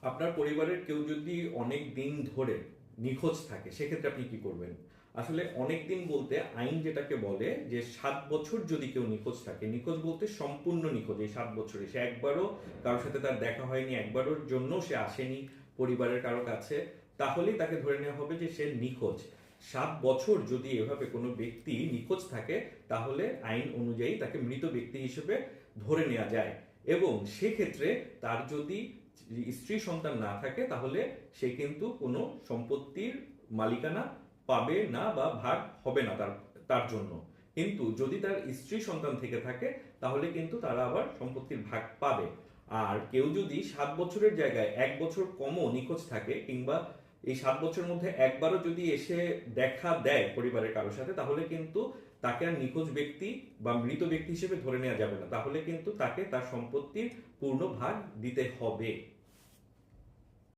আপনার পরিবারের কেউ যদি অনেক দিন ধরে নিখোঁজ থাকে সেক্ষেত্রে আপনি কি করবেন? আসলে অনেক দিন বলতে আইন যেটাকে বলে যে 7 বছর যদি কেউ নিখোঁজ থাকে, নিখোঁজ বলতে সম্পূর্ণ নিখোঁজ এই 7 বছরে সে একবারও কারোর সাথে তার দেখা হয়নি, একবারের জন্য সে আসেনি পরিবারের কারো কাছে, তাহলেই তাকে ধরে নেওয়া হবে যে সে নিখোঁজ। 7 বছর যদি এভাবে কোনো ব্যক্তি নিখোঁজ থাকে তাহলে আইন অনুযায়ী তাকে মৃত ব্যক্তি হিসেবে ধরে নেওয়া যায়। এবং সেক্ষেত্রে তার যদি স্ত্রী সন্তান না থাকে তাহলে সে কিন্তু কোনো সম্পত্তির মালিকানা পাবে না বা ভাগ হবে না তার তার জন্য। কিন্তু যদি তার স্ত্রী সন্তান থেকে থাকে তাহলে কিন্তু তারা আবার সম্পত্তির ভাগ পাবে। আর কেউ যদি 7 বছরের জায়গায় 1 বছর কমও নিখোঁজ থাকে, কিংবা এই 7 বছরের মধ্যে একবারও যদি এসে দেখা দেয় পরিবারের কারোর সাথে, তাহলে কিন্তু তাকে আর নিখোঁজ ব্যক্তি বা মৃত ব্যক্তি হিসেবে ধরে নেওয়া যাবে না, তাহলে কিন্তু তাকে তার সম্পত্তির পূর্ণ ভাগ দিতে হবে।